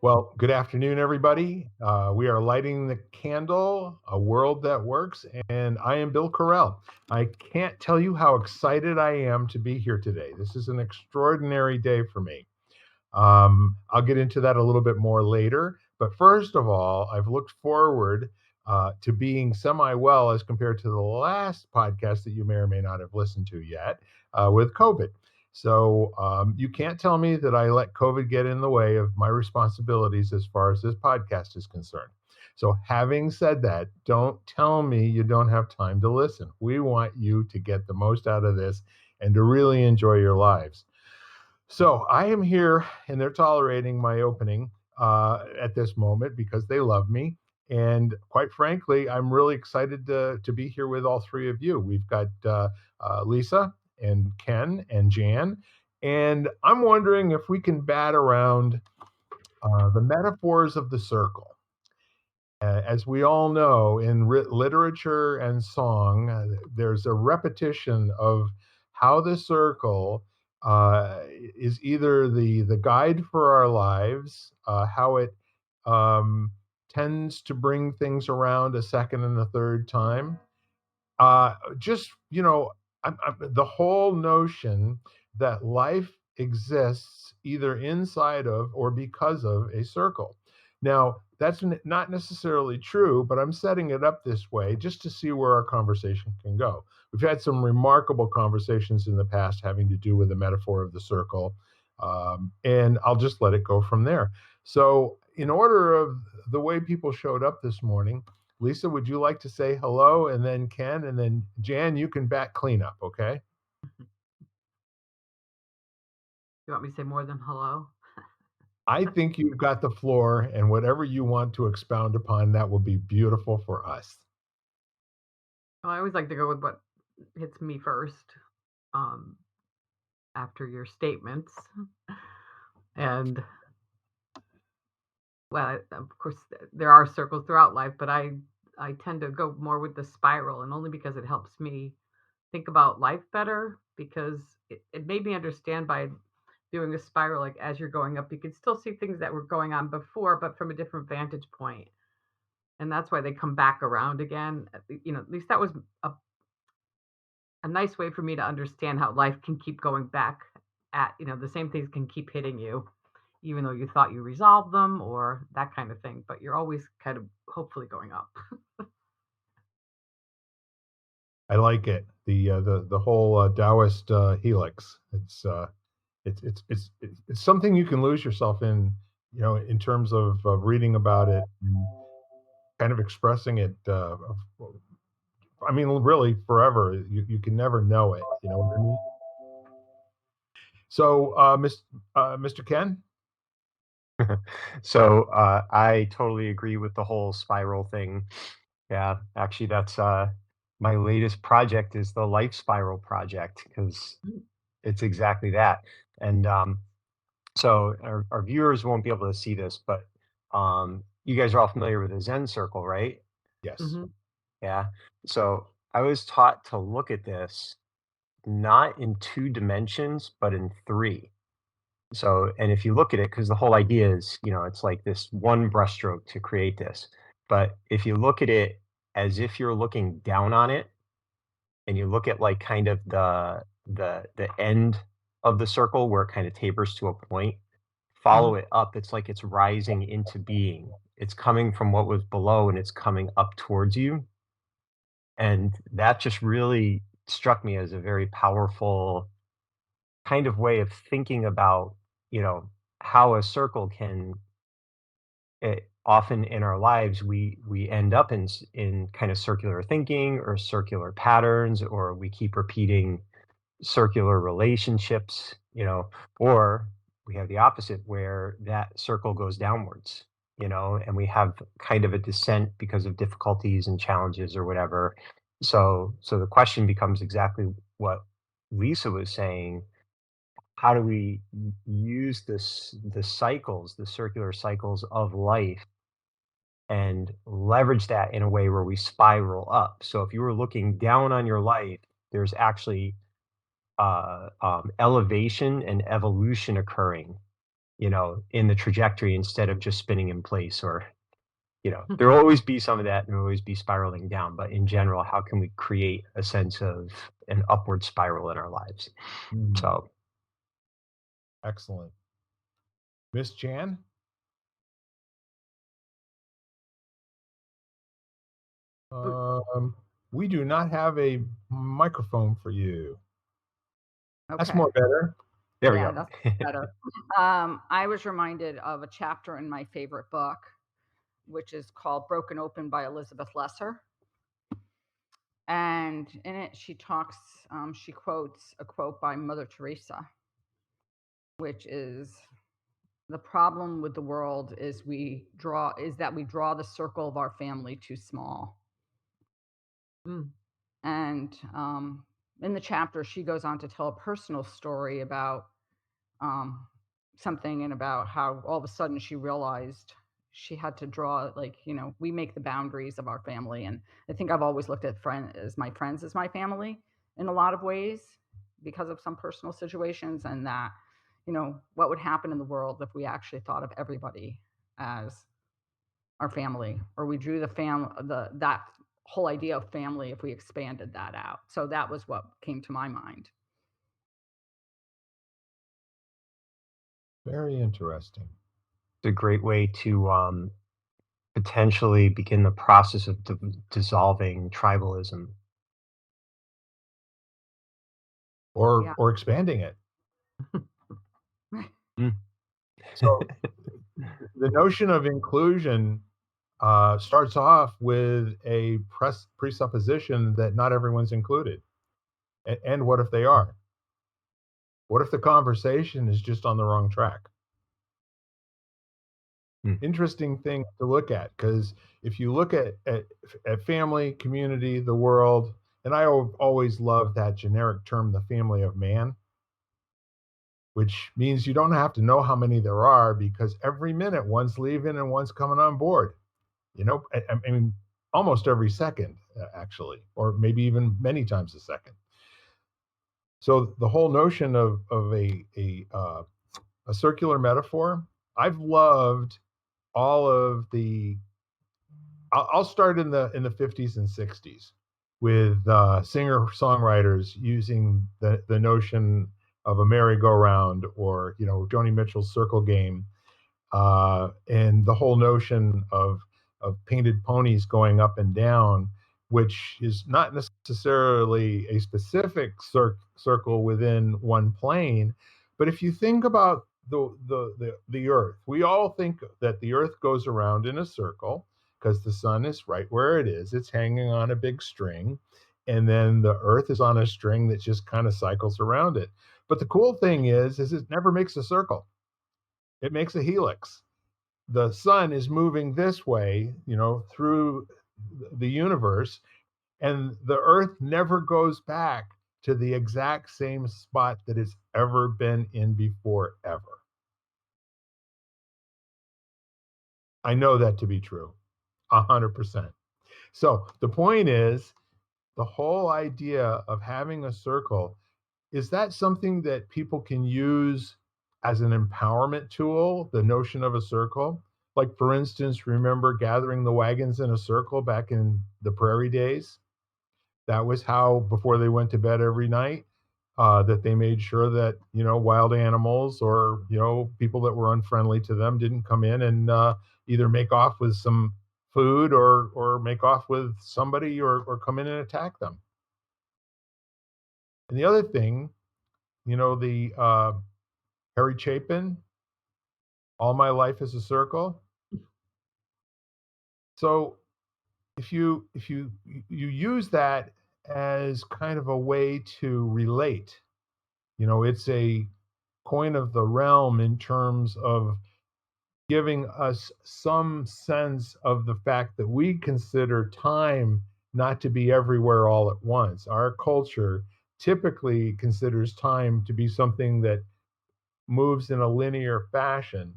Well, good afternoon, everybody. We are lighting the candle, a world that works, and I am Bill Carell. I can't tell you how excited I am to be here today. This is an extraordinary day for me. I'll get into that a little bit more later. But first of all, I've looked forward to being semi well as compared to the last podcast that you may or may not have listened to yet with COVID. So you can't tell me that I let COVID get in the way of my responsibilities as far as this podcast is concerned. So, having said that, don't tell me you don't have time to listen. We want you to get the most out of this and to really enjoy your lives. So I am here, and they're tolerating my opening at this moment because they love me. And quite frankly, I'm really excited to be here with all three of you. We've got Lisa and Ken and Jan. And I'm wondering if we can bat around the metaphors of the circle. As we all know, in literature and song, there's a repetition of how the circle is either the guide for our lives, how it um, tends to bring things around a second and a third time. Just the whole notion that life exists either inside of or because of a circle. Now, that's not necessarily true, but I'm setting it up this way just to see where our conversation can go. We've had some remarkable conversations in the past having to do with the metaphor of the circle, and I'll just let it go from there. So, in order of the way people showed up this morning, Lisa, would you like to say hello? And then Ken, and then Jan, you can back cleanup, okay? You want me to say more than hello? I think you've got the floor, and whatever you want to expound upon, that will be beautiful for us. Well, I always like to go with what hits me first, um, after your statements. And well, of course, there are circles throughout life, but I tend to go more with the spiral, and only because it helps me think about life better. Because it made me understand by doing a spiral, like as you're going up, you can still see things that were going on before, but from a different vantage point. And that's why they come back around again. At least that was a nice way for me to understand how life can keep going back at, the same things can keep hitting you, even though you thought you resolved them or that kind of thing, but you're always kind of hopefully going up. I like it. The whole Taoist helix. It's something you can lose yourself in, in terms of reading about it and kind of expressing it. I mean, really, forever. You can never know it. You know what I mean? So, Mr. Ken. So I totally agree with the whole spiral thing. Yeah, actually, that's my latest project is the Life Spiral project because Mm. it's exactly that. And so our viewers won't be able to see this, but you guys are all familiar with the Zen circle, right? Yes. Mhm. Yeah. So I was taught to look at this not in two dimensions, but in three. So, and if you look at it, because the whole idea is, it's like this one brushstroke to create this. But if you look at it as if you're looking down on it, and you look at like kind of the end of the circle where it kind of tapers to a point, follow Mhm. it up. It's like it's rising into being. It's coming from what was below and it's coming up towards you. And that just really struck me as a very powerful kind of way of thinking about, you know, how a circle can often in our lives we end up in kind of circular thinking or circular patterns, or we keep repeating circular relationships, or we have the opposite where that circle goes downwards, and we have kind of a descent because of difficulties and challenges or whatever. So the question becomes exactly what Lisa was saying. How do we use the cycles, the circular cycles of life, and leverage that in a way where we spiral up? So if you were looking down on your life, there's actually elevation and evolution occurring. in the trajectory instead of just spinning in place, or, there will always be some of that and there will always be spiraling down. But in general, how can we create a sense of an upward spiral in our lives? So, Excellent. Miss Jan? We do not have a microphone for you. That's Okay. more better. there we Yeah, go. that's better. I was reminded of a chapter in my favorite book, which is called Broken Open by Elizabeth Lesser. And in it, she quotes a quote by Mother Teresa, which is, the problem with the world is that we draw the circle of our family too small. And in the chapter, she goes on to tell a personal story about something, and about how all of a sudden she realized she had to draw, we make the boundaries of our family. And I think I've always looked at my friends as my family in a lot of ways, because of some personal situations, and that, what would happen in the world if we actually thought of everybody as our family, or we drew that whole idea of family, if we expanded that out. So that was what came to my mind. Very interesting. It's a great way to potentially begin the process of dissolving tribalism. Or expanding it. So the notion of inclusion starts off with a presupposition that not everyone's included. And what if they are? What if the conversation is just on the wrong track? Interesting thing to look at, because if you look at family, community, the world, and I always love that generic term, the family of man, which means you don't have to know how many there are, because every minute one's leaving and one's coming on board. I mean, almost every second, actually, or maybe even many times a second. So the whole notion of a circular metaphor, I've loved all of the. I'll start in the 50s and 60s with singer songwriters using the notion of a merry-go-round, or Joni Mitchell's Circle Game, and the whole notion of painted ponies going up and down, which is not necessarily a specific circle within one plane. But if you think about the Earth, we all think that the Earth goes around in a circle because the sun is right where it is. It's hanging on a big string, and then the Earth is on a string that just kind of cycles around it. But the cool thing is it never makes a circle. It makes a helix. The sun is moving this way, through the universe, and the Earth never goes back to the exact same spot that it's ever been in before, ever. I know that to be true, 100%. So the point is, the whole idea of having a circle, is that something that people can use as an empowerment tool, the notion of a circle? Like, for instance, remember gathering the wagons in a circle back in the prairie days? That was how, before they went to bed every night, that they made sure that, wild animals, or, people that were unfriendly to them didn't come in and either make off with some food, or make off with somebody, or come in and attack them. And the other thing, the Harry Chapin, All My Life is a Circle. So if you use that as kind of a way to relate, it's a coin of the realm in terms of giving us some sense of the fact that we consider time not to be everywhere all at once. Our culture typically considers time to be something that moves in a linear fashion,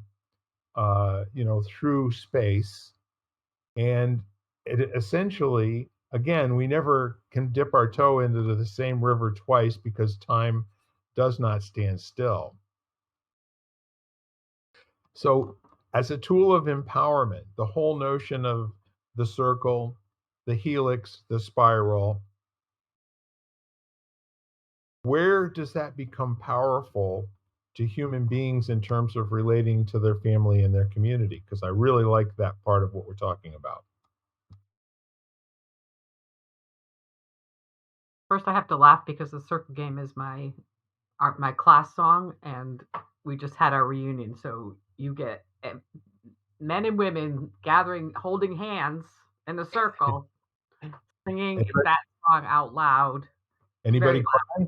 through space. And it essentially, again, we never can dip our toe into the same river twice, because time does not stand still. So, as a tool of empowerment, the whole notion of the circle, the helix, the spiral, where does that become powerful to human beings in terms of relating to their family and their community? Because I really like that part of what we're talking about. First, I have to laugh because the circle game is my class song, and we just had our reunion. So you get men and women gathering, holding hands in a circle, singing Anybody, that song out loud. anybody Very cry?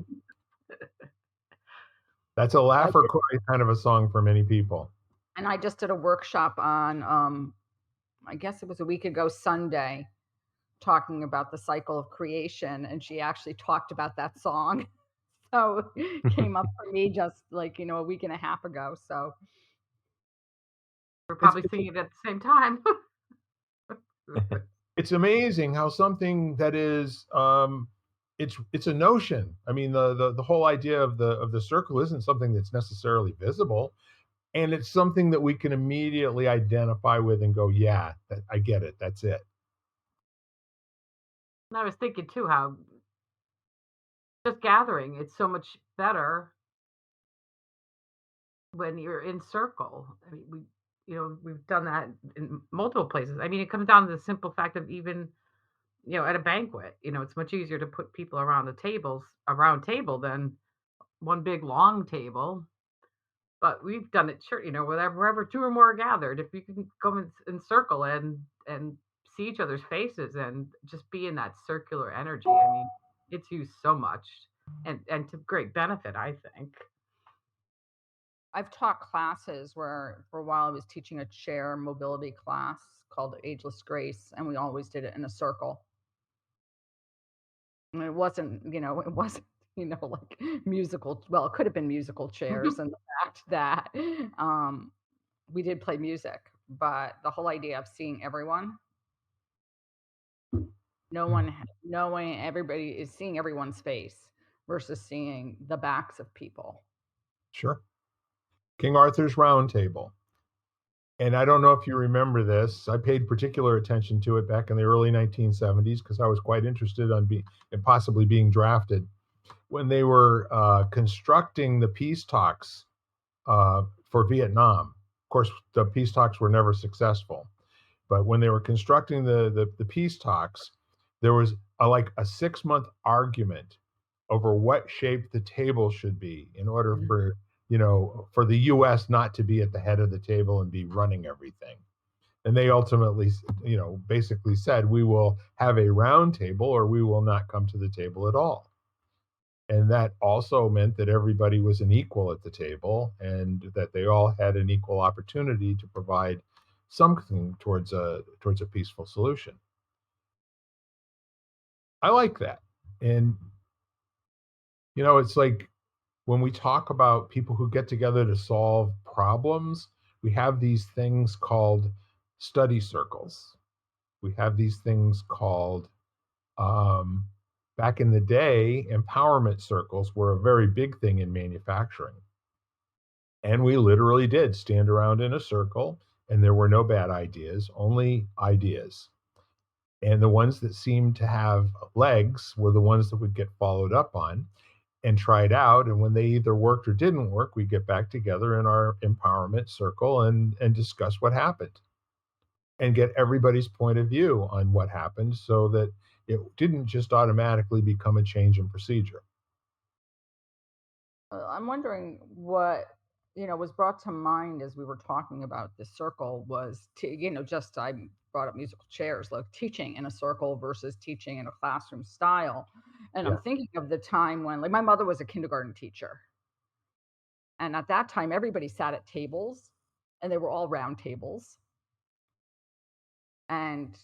That's a I laugh or did, cry kind of a song for many people. and I just did a workshop on, I guess it was a week ago Sunday, talking about the cycle of creation, and she actually talked about that song. So it came up for me just like, a week and a half ago. So We're It's, probably it's singing it at the same time. it's amazing how something that is it's a notion. I mean, the whole idea of the circle isn't something that's necessarily visible, and it's something that we can immediately identify with and go, yeah, I get it, that's it. And I was thinking too how just gathering, it's so much better when you're in circle. I mean, we've done that in multiple places. I mean, it comes down to the simple fact of even, at a banquet, it's much easier to put people around a round table than one big long table. But we've done it, sure, wherever two or more are gathered, if you can go in circle and see each other's faces and just be in that circular energy. I mean, it's used so much and to great benefit, I think. I've taught classes where for a while I was teaching a chair mobility class called Ageless Grace, and we always did it in a circle. And it wasn't, like musical. Well, it could have been musical chairs, and the fact that we did play music, but the whole idea of seeing everyone, knowing everybody is seeing everyone's face versus seeing the backs of people. Sure. King Arthur's Round Table. And I don't know if you remember this. I paid particular attention to it back in the early 1970s because I was quite interested in possibly being drafted when they were constructing the peace talks for Vietnam. Of course, the peace talks were never successful, but when they were constructing the peace talks, there was like a 6-month argument over what shape the table should be in order for for the U.S. not to be at the head of the table and be running everything. And they ultimately, basically said, we will have a round table or we will not come to the table at all. And that also meant that everybody was an equal at the table and that they all had an equal opportunity to provide something towards a peaceful solution. I like that. And it's like when we talk about people who get together to solve problems, we have these things called study circles. We have these things called, back in the day, empowerment circles were a very big thing in manufacturing. And we literally did stand around in a circle, and there were no bad ideas, only ideas. And the ones that seemed to have legs were the ones that would get followed up on and tried out. And when they either worked or didn't work, we get back together in our empowerment circle and discuss what happened and get everybody's point of view on what happened so that it didn't just automatically become a change in procedure. I'm wondering what was brought to mind as we were talking about this circle was just I brought up musical chairs, like teaching in a circle versus teaching in a classroom style. And Yeah. I'm thinking of the time when, like, my mother was a kindergarten teacher, and at that time everybody sat at tables, and they were all round tables. And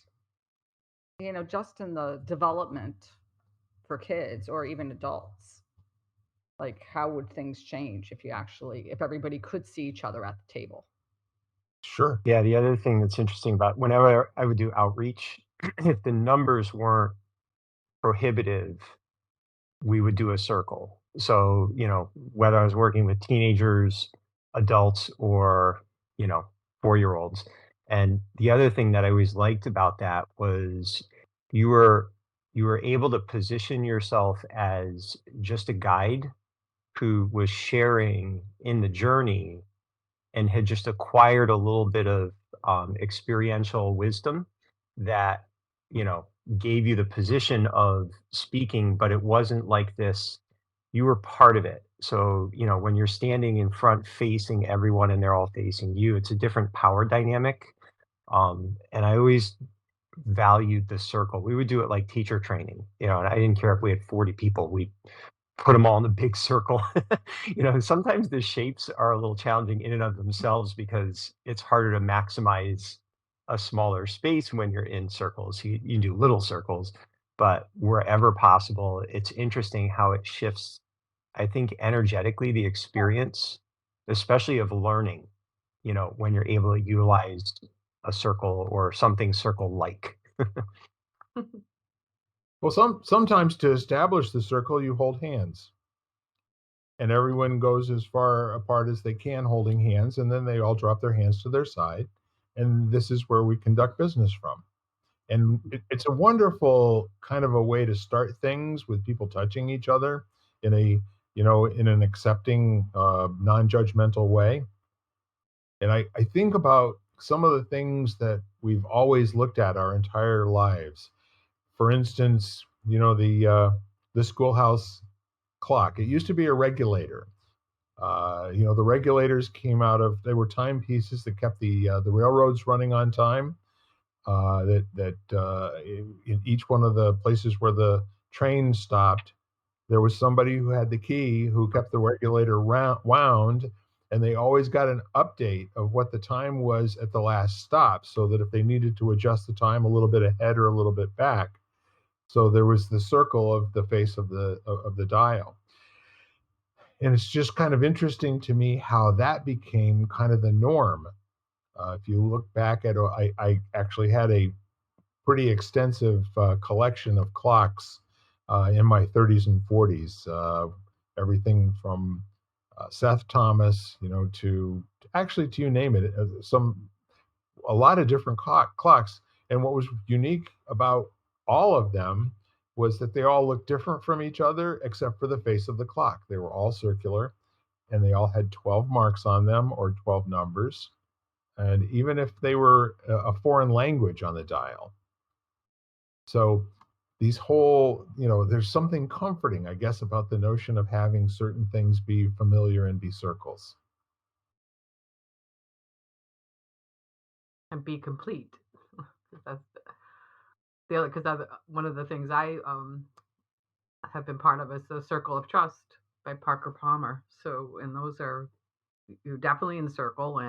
just in the development for kids or even adults, like, how would things change if everybody could see each other at the table? Sure. Yeah, the other thing that's interesting about whenever I would do outreach, if the numbers weren't prohibitive, we would do a circle. So, whether I was working with teenagers, adults, or 4-year-olds. And the other thing that I always liked about that was you were able to position yourself as just a guide who was sharing in the journey and had just acquired a little bit of experiential wisdom that you know gave you the position of speaking, but it wasn't like this. You were part of it. So when you're standing in front facing everyone and they're all facing you, it's a different power dynamic. And I always valued the circle. We would do it like teacher training, and I didn't care if we had 40 people. We put them all in the big circle. Sometimes the shapes are a little challenging in and of themselves because it's harder to maximize a smaller space when you're in circles. You do little circles, but wherever possible, it's interesting how it shifts, I think, energetically the experience, especially of learning, when you're able to utilize a circle or something circle like. Well, sometimes to establish the circle, you hold hands, and everyone goes as far apart as they can holding hands, and then they all drop their hands to their side, and this is where we conduct business from. And it's a wonderful kind of a way to start things with people touching each other in an accepting, non-judgmental way. And I think about some of the things that we've always looked at our entire lives. For instance, the schoolhouse clock. It used to be a regulator. The regulators they were timepieces that kept the railroads running on time. In each one of the places where the train stopped, there was somebody who had the key who kept the regulator wound, and they always got an update of what the time was at the last stop, so that if they needed to adjust the time a little bit ahead or a little bit back. So there was the circle of the face of the dial. And it's just kind of interesting to me how that became kind of the norm. If you look back at, I actually had a pretty extensive collection of clocks in my 30s and 40s. Everything from Seth Thomas, to you name it, a lot of different clocks. And what was unique about all of them was that they all looked different from each other, except for the face of the clock. They were all circular, and they all had 12 marks on them, or 12 numbers. And even if they were a foreign language on the dial. So there's something comforting, I guess, about the notion of having certain things be familiar and be circles. And be complete. That's the other, because one of the things I have been part of is the Circle of Trust by Parker Palmer. So, and those are, you're definitely in the circle,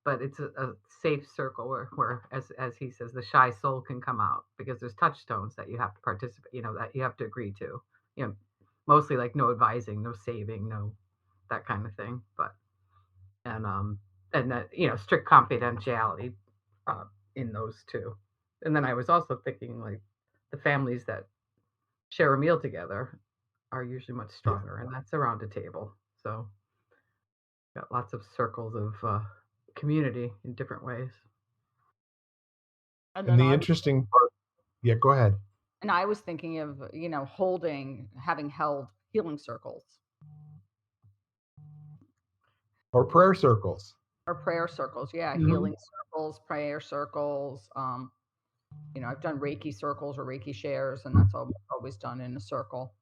but it's a safe circle where as he says, the shy soul can come out, because there's touchstones that you have to participate, that you have to agree to, mostly like no advising, no saving, no that kind of thing. But and that strict confidentiality in those two. And then I was also thinking, like, the families that share a meal together are usually much stronger, and that's around a table. So got lots of circles of community in different ways. And And then the interesting part, yeah, go ahead. And I was thinking of, having held healing circles Or prayer circles. or prayer circles. Yeah, Mhm. healing circles, prayer circles. I've done Reiki circles or Reiki shares, and that's always done in a circle.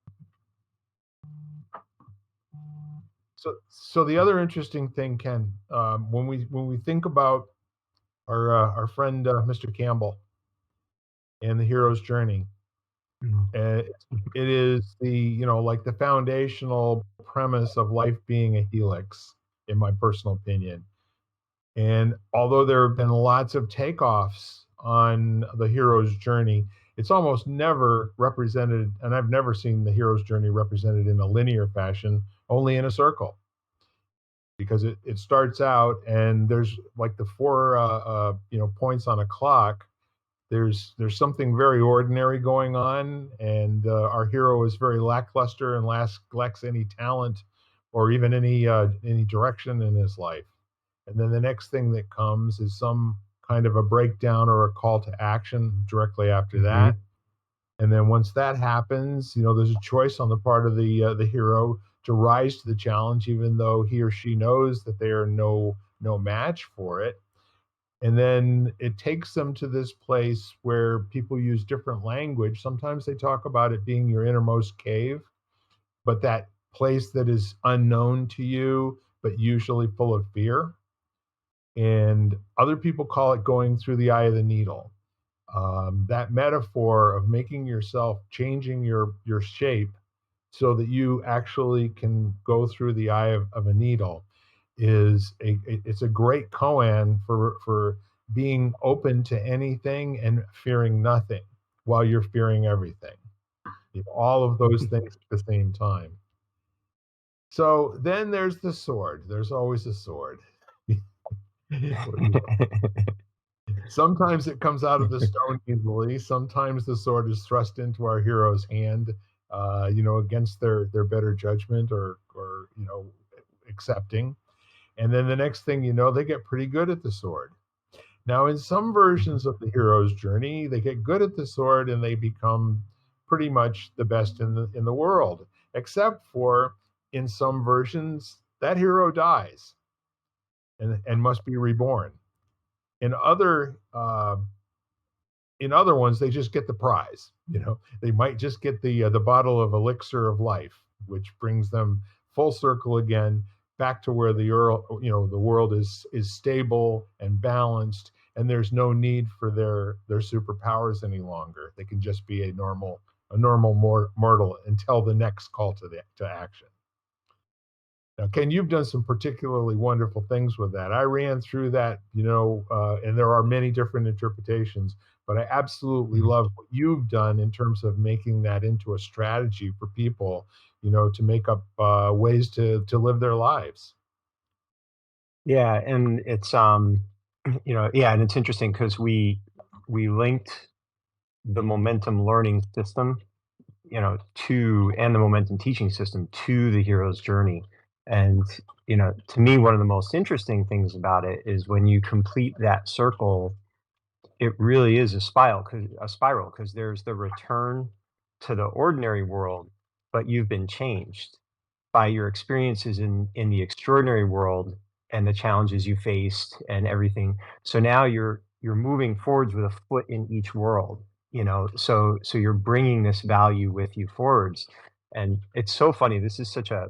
So the other interesting thing, Ken, when we think about our friend Mr. Campbell and the hero's journey, it is like the foundational premise of life being a helix, in my personal opinion. And although there have been lots of takeoffs on the hero's journey, it's almost never represented, and I've never seen the hero's journey represented in a linear fashion, only in a circle. Because it starts out, and there's like the four points on a clock. There's something very ordinary going on, and our hero is very lackluster and lacks any talent or even any direction in his life. And then the next thing that comes is some kind of a breakdown or a call to action directly after that. And then once that happens, there's a choice on the part of the hero to rise to the challenge, even though he or she knows that they are no match for it. And then it takes them to this place where people use different language. Sometimes they talk about it being your innermost cave, but that place that is unknown to you, but usually full of fear. And other people call it going through the eye of the needle. That metaphor of making yourself, changing your shape so that you actually can go through the eye of a needle it's a great koan for being open to anything and fearing nothing while you're fearing everything. All of those things at the same time. So then there's the sword. There's always a sword. Sometimes it comes out of the stone easily. Sometimes the sword is thrust into our hero's hand, against their better judgment or accepting. And then the next thing you know, they get pretty good at the sword. Now, in some versions of the hero's journey, they get good at the sword and they become pretty much the best in the world, except for in some versions that hero dies and must be reborn. In other ones, they just get the prize. They might just get the bottle of elixir of life, which brings them full circle again back to where the world is stable and balanced, and there's no need for their superpowers any longer. They can just be a normal mortal until the next call to action. Now, Ken, you've done some particularly wonderful things with that. I ran through that, and there are many different interpretations, but I absolutely love what you've done in terms of making that into a strategy for people, to make up ways to live their lives. Yeah, and it's and it's interesting because we linked the momentum learning system, and the momentum teaching system to the hero's journey. And to me, one of the most interesting things about it is when you complete that circle, it really is a spiral because there's the return to the ordinary world, but you've been changed by your experiences in the extraordinary world and the challenges you faced and everything. So now you're moving forwards with a foot in each world, so you're bringing this value with you forwards. And it's so funny. This is such a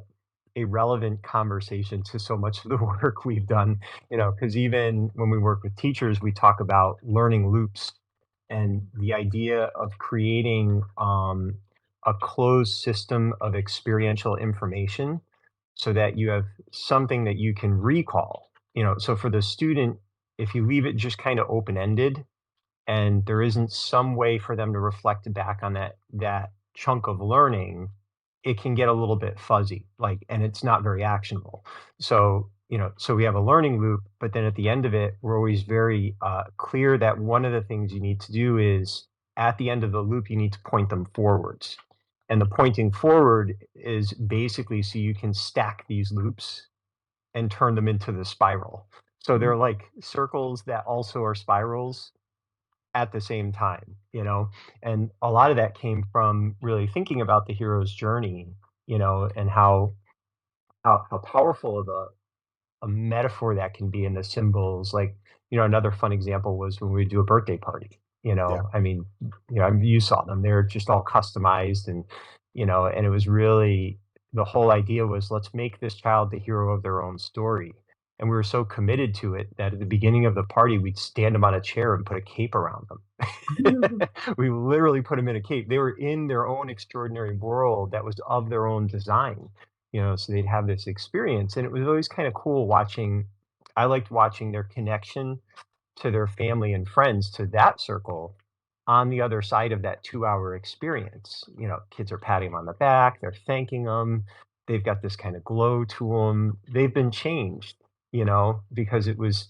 relevant conversation to so much of the work we've done, because even when we work with teachers, we talk about learning loops and the idea of creating a closed system of experiential information so that you have something that you can recall. So for the student, if you leave it just kind of open-ended and there isn't some way for them to reflect back on that chunk of learning, it can get a little bit fuzzy, and it's not very actionable. So so we have a learning loop, but then at the end of it, we're always very clear that one of the things you need to do is at the end of the loop, you need to point them forwards. And the pointing forward is basically so you can stack these loops and turn them into the spiral. So they're like circles that also are spirals at the same time, and a lot of that came from really thinking about the hero's journey, and how powerful of a metaphor that can be in the symbols. Another fun example was when we do a birthday party. Yeah. I mean, you saw them. They're just all customized, and and it was really, the whole idea was, let's make this child the hero of their own story. And we were so committed to it that at the beginning of the party, we'd stand them on a chair and put a cape around them. We literally put them in a cape. They were in their own extraordinary world that was of their own design, so they'd have this experience. And it was always kind of cool watching. I liked watching their connection to their family and friends, to that circle on the other side of that 2-hour experience. Kids are patting them on the back, they're thanking them. They've got this kind of glow to them. They've been changed, because it was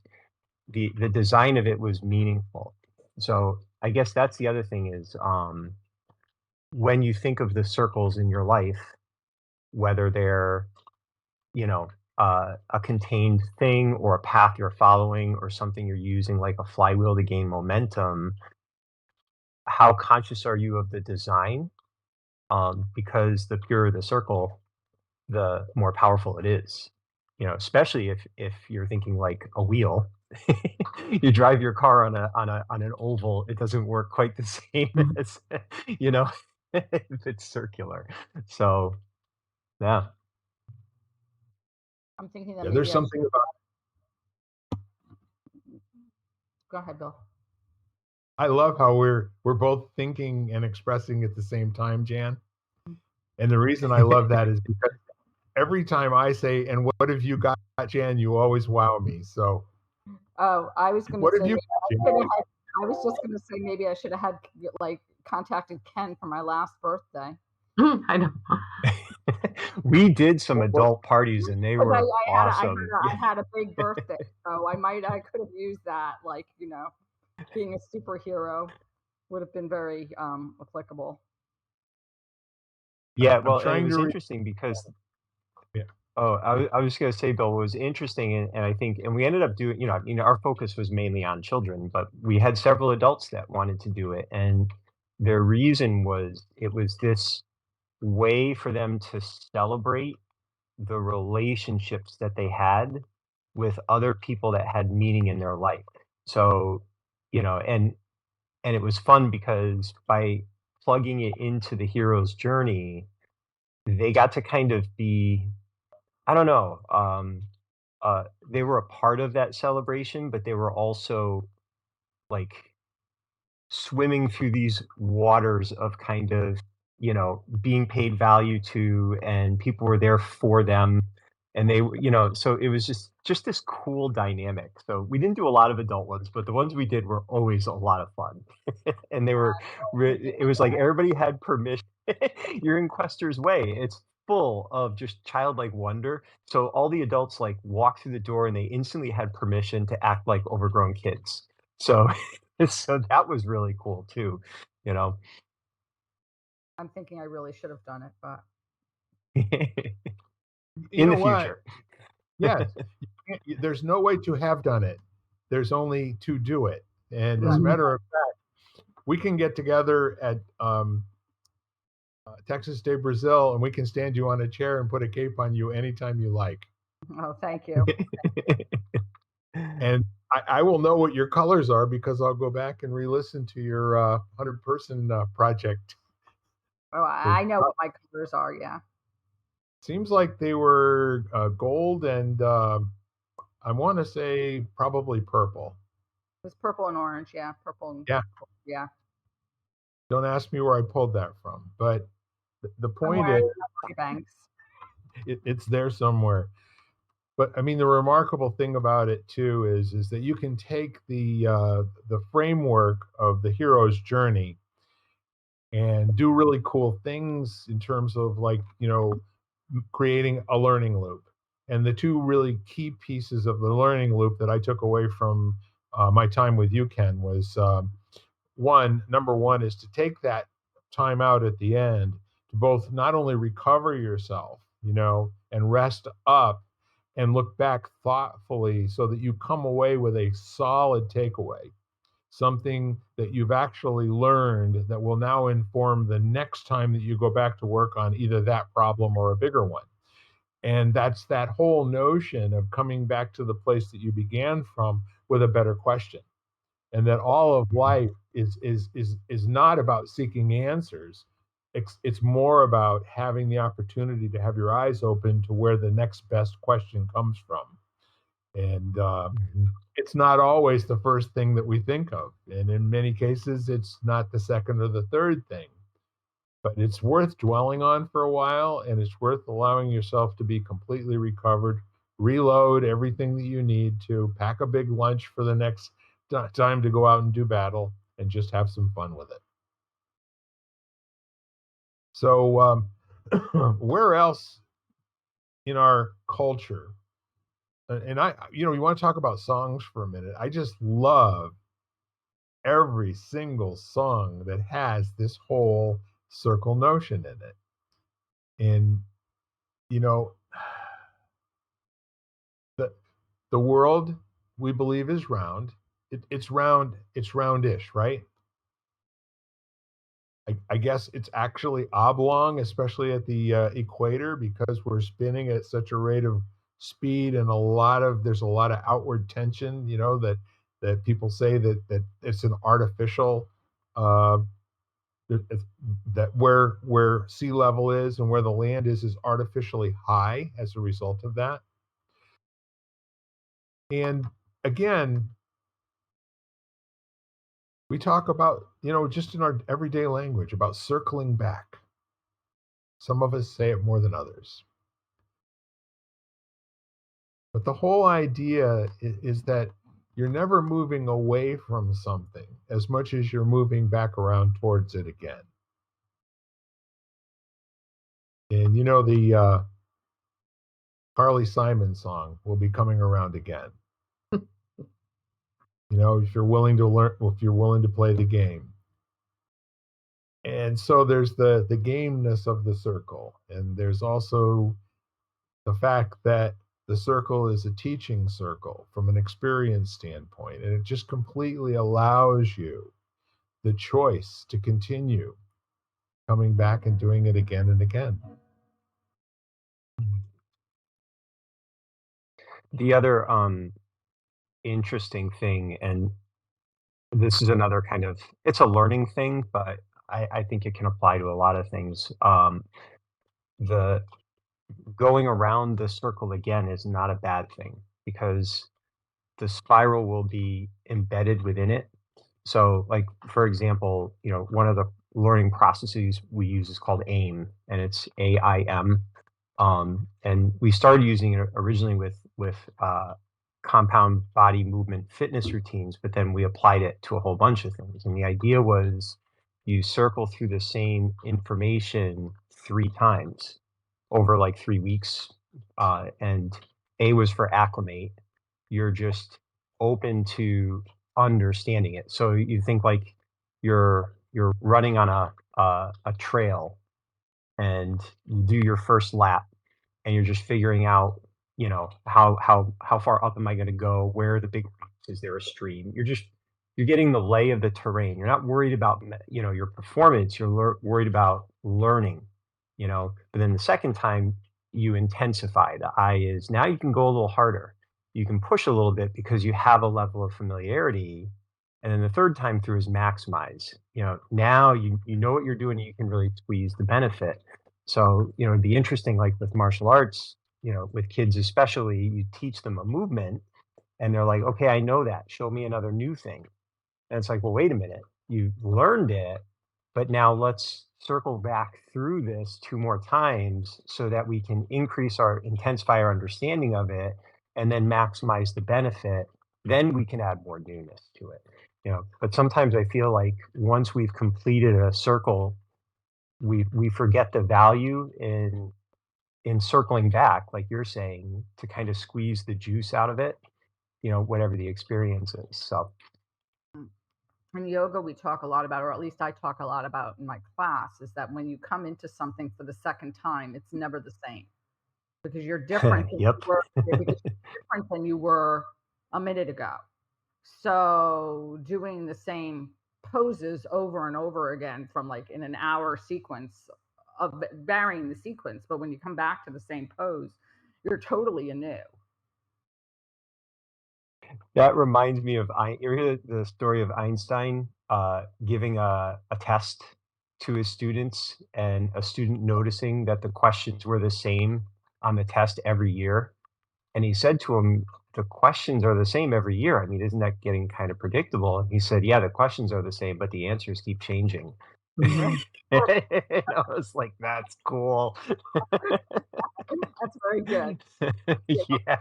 the design of it was meaningful. So I guess that's the other thing is, when you think of the circles in your life, whether they're, a contained thing or a path you're following or something you're using like a flywheel to gain momentum, how conscious are you of the design? Because the purer the circle, the more powerful it is. You know, especially if you're thinking like a wheel. You drive your car on an oval, it doesn't work quite the same Mhm. as you know if it's circular. So yeah. I'm thinking that Yeah, there's maybe I something should about. go ahead, Bill. I love how we're both thinking and expressing at the same time, Jan. And the reason I love that is because every time I say, "And what have you got, Jan?" you always wow me. So, Oh, I was going to what have say you maybe got, I Jan? should have had, I was just going to say maybe I should have had like contacted Ken for my last birthday. I know. We did some What, adult parties and they Because were awesome. I had a big birthday, so I could have used that, like, being a superhero would have been very applicable. Yeah, I'm well, and it trying to was read. interesting because Yeah. oh, I was going to say, Bill, what was interesting, and I think, and we ended up doing, I mean, our focus was mainly on children, but we had several adults that wanted to do it, and their reason was it was this way for them to celebrate the relationships that they had with other people that had meaning in their life. So, and it was fun because by plugging it into the hero's journey, they got to kind of be, I don't know, they were a part of that celebration, but they were also like swimming through these waters of kind of, being paid value to, and people were there for them. And they, so it was just this cool dynamic. So we didn't do a lot of adult ones, but the ones we did were always a lot of fun. And they were, it was like everybody had permission. You're in Quester's Way. It's full of just childlike wonder. So all the adults like walked through the door and they instantly had permission to act like overgrown kids. So so that was really cool too, you know. I'm thinking I really should have done it, but You In know the what? future. Yes, there's no way to have done it. There's only to do it. And as a right. Mhm. matter of fact, we can get together at Texas de Brazil, and we can stand you on a chair and put a cape on you anytime you like. Oh, thank you. And I will know what your colors are because I'll go back and re-listen to your 100-person project. Oh, I know what my colors are. Yeah, Seems like they were gold and I want to say probably purple. it was purple and orange. Yeah, purple and Yeah, yeah. don't ask me where I pulled that from, but the I'm point is wearing my banks. it's there somewhere. But I mean, the remarkable thing about it too is that you can take the framework of the hero's journey and do really cool things in terms of like creating a learning loop. And the two really key pieces of the learning loop that I took away from my time with you, Ken, was number one is to take that time out at the end to both not only recover yourself, and rest up and look back thoughtfully so that you come away with a solid takeaway, something that you've actually learned that will now inform the next time that you go back to work on either that problem or a bigger one. And that's that whole notion of coming back to the place that you began from with a better question. And that all of life is not about seeking answers. It's more about having the opportunity to have your eyes open to where the next best question comes from. And Mhm. it's not always the first thing that we think of. And in many cases, it's not the second or the third thing. But it's worth dwelling on for a while, and it's worth allowing yourself to be completely recovered, reload everything that you need to, pack a big lunch for the next time to go out and do battle, and just have some fun with it. So, where else in our culture? And you want to talk about songs for a minute? I just love every single song that has this whole circle notion in it. And, you know, The world we believe is round. It's round. It's roundish, right? I guess it's actually oblong, especially at the equator, because we're spinning at such a rate of speed, and there's a lot of outward tension. That people say that it's an artificial uh, that where sea level is and where the land is artificially high as a result of that. And again, we talk about, just in our everyday language, about circling back. Some of us say it more than others. But the whole idea is that you're never moving away from something as much as you're moving back around towards it again. And the Carly Simon song will be coming around again. If you're willing to learn, if you're willing to play the game. And so there's the gameness of the circle, and there's also the fact that the circle is a teaching circle from an experience standpoint, and it just completely allows you the choice to continue coming back and doing it again and again. The other interesting thing, and this is another kind of, it's a learning thing, but I think it can apply to a lot of things. The going around the circle again is not a bad thing, because the spiral will be embedded within it. So, like, for example, one of the learning processes we use is called AIM, and it's AIM. And we started using it originally with compound body movement fitness routines, but then we applied it to a whole bunch of things. And the idea was you circle through the same information 3 times over like 3 weeks. And A was for acclimate. You're just open to understanding it. So you think like you're running on a trail, and you do your first lap, and you're just figuring out, how far up am I going to go? Where are the big rocks? Is there a stream? You're getting the lay of the terrain. You're not worried about your performance. You're worried about learning. But then the second time you intensify. The I is now you can go a little harder. You can push a little bit because you have a level of familiarity. And then the third time through is maximize. Now you know what you're doing. And you can really squeeze the benefit. So, it'd be interesting, like with martial arts, with kids especially, you teach them a movement and they're like, okay, I know that. Show me another new thing. And it's like, well, wait a minute. You learned it, but now let's circle back through this 2 more times so that we can intensify our understanding of it and then maximize the benefit. Then we can add more newness to it. But sometimes I feel like once we've completed a circle, we forget the value in circling back, like you're saying, to kind of squeeze the juice out of it, whatever the experience is. So In yoga, we talk a lot about, or at least I talk a lot about in my class, is that when you come into something for the second time, it's never the same, because you're different than yep. you were, because you're different than you were a minute ago. So doing the same poses over and over again from like in an hour sequence of varying the sequence, but when you come back to the same pose, you're totally anew. That reminds me of you hear the story of Einstein giving a test to his students, and a student noticing that the questions were the same on the test every year. And he said to him, the questions are the same every year. I mean, isn't that getting kind of predictable? And he said, yeah, the questions are the same, but the answers keep changing. Mhm. And I was like, that's cool. That's very good. Yeah.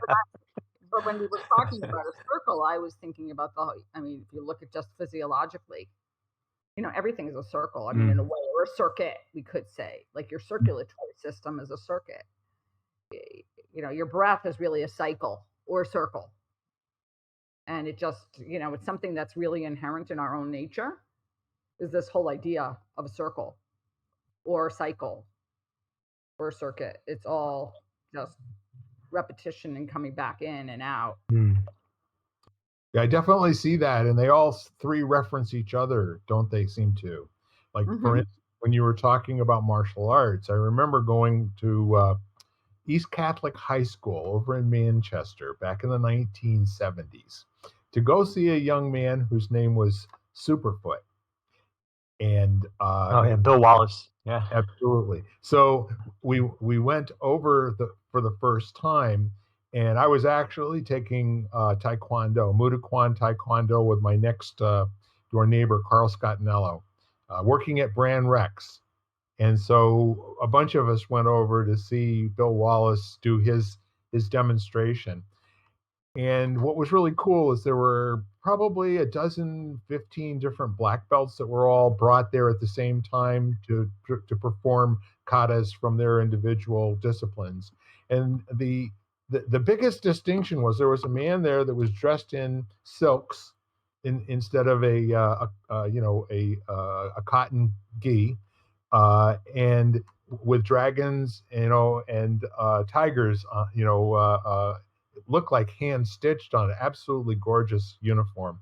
But when we were talking about a circle, I was thinking about I mean, if you look at just physiologically, everything is a circle. I mean, in a way, or a circuit, we could say. Like your circulatory system is a circuit. Your breath is really a cycle or a circle. And it just, it's something that's really inherent in our own nature, is this whole idea of a circle or a cycle or a circuit. It's all just repetition and coming back in and out. Yeah, I definitely see that, and they all three reference each other, don't they? Seem to, like for instance, when you were talking about martial arts, I remember going to East Catholic High School over in Manchester back in the 1970s to go see a young man whose name was Superfoot, and Oh yeah, Bill Wallace. Yeah. absolutely. So we went over for the first time, and I was actually taking Taekwondo, Muay Taekwondo, with my next door neighbor, Carl Scottinello, working at Brand Rex. And so a bunch of us went over to see Bill Wallace do his demonstration. And what was really cool is there were probably a dozen, 15 different black belts that were all brought there at the same time to perform katas from their individual disciplines. And the biggest distinction was there was a man there that was dressed in silks instead of a cotton gi, and with dragons, and tigers, looked like hand stitched on an absolutely gorgeous uniform.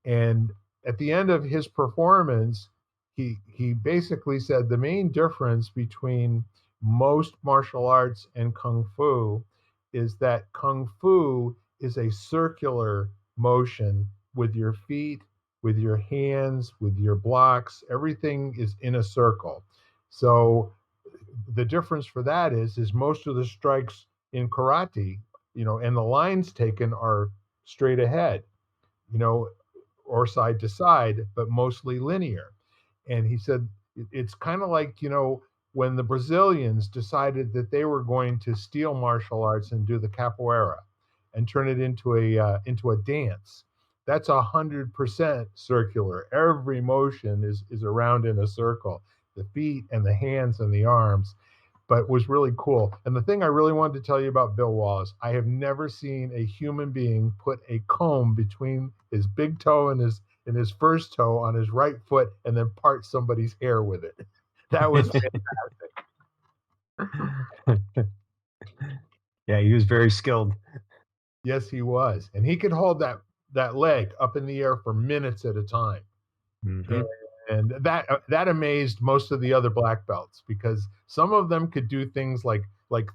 And at the end of his performance, he basically said the main difference between most martial arts and kung fu is that kung fu is a circular motion with your feet, with your hands, with your blocks. Everything is in a circle. So the difference for that is most of the strikes in karate, and the lines taken are straight ahead, or side to side, but mostly linear. And he said it's kind of like, when the Brazilians decided that they were going to steal martial arts and do the capoeira and turn it into a dance. That's 100% circular. Every motion is around in a circle, the feet and the hands and the arms. But was really cool. And the thing I really wanted to tell you about Bill Wallace, I have never seen a human being put a comb between his big toe and his first toe on his right foot and then part somebody's hair with it. That was fantastic. Yeah, he was very skilled. Yes, he was. And he could hold that leg up in the air for minutes at a time. Mm-hmm. And that amazed most of the other black belts, because some of them could do things like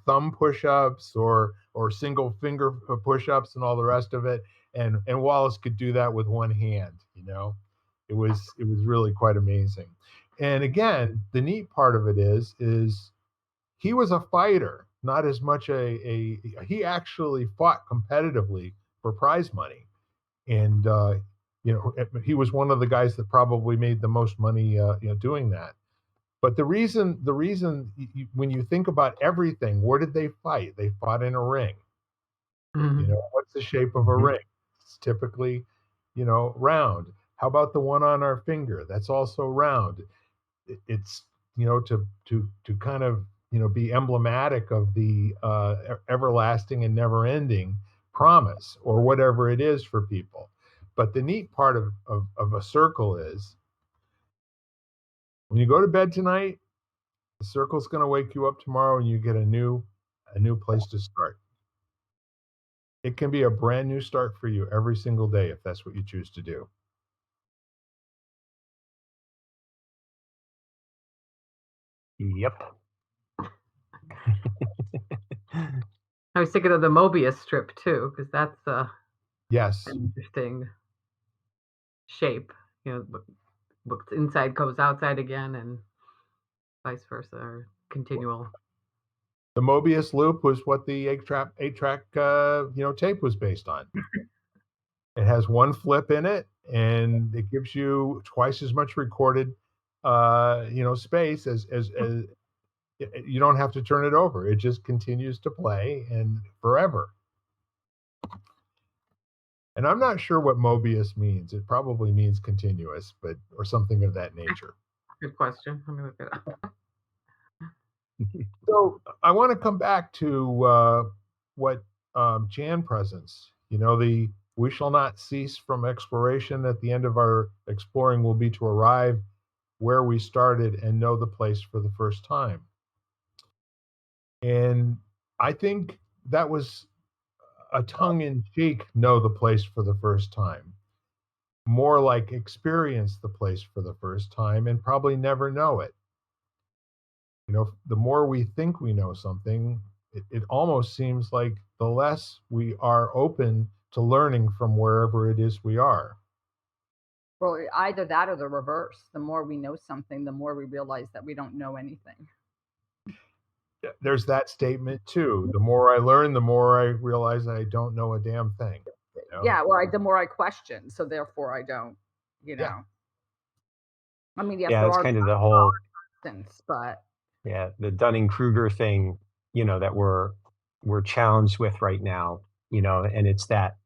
thumb push-ups or single finger push-ups and all the rest of it, and Wallace could do that with one hand. It was really quite amazing. And again, the neat part of it is he was a fighter, not as much he actually fought competitively for prize money. And he was one of the guys that probably made the most money, doing that. But the reason when you think about everything, where did they fight? They fought in a ring. What's the shape of a ring? It's typically, round. How about the one on our finger? That's also round. It's to kind of be emblematic of the everlasting and never-ending promise, or whatever it is for people. But the neat part of a circle is when you go to bed tonight, the circle's going to wake you up tomorrow and you get a new place to start. It can be a brand new start for you every single day if that's what you choose to do. Yep. I was thinking of the Mobius strip too, because that's Yes. an interesting shape. What's inside goes outside again, and vice versa, or continual. The Mobius loop was what the 8-track tape was based on. It has one flip in it, and it gives you twice as much recorded space as you don't have to turn it over. It just continues to play and forever. And I'm not sure what Mobius means. It probably means continuous, or something of that nature. Good question. Let me look it up. So I want to come back to what Jan presents. We shall not cease from exploration. At the end of our exploring will be to arrive where we started and know the place for the first time. And I think that was a tongue-in-cheek know the place for the first time. More like experience the place for the first time and probably never know it. The more we think we know something, it almost seems like the less we are open to learning from wherever it is we are. Well, either that or the reverse. The more we know something, the more we realize that we don't know anything. There's that statement too. The more I learn, the more I realize I don't know a damn thing. Yeah, or the more I question, so therefore I don't, you know. Yeah. I mean, yes, Yeah, there it's are kind of the whole instances, but the Dunning-Kruger thing, that we're challenged with right now, and it's that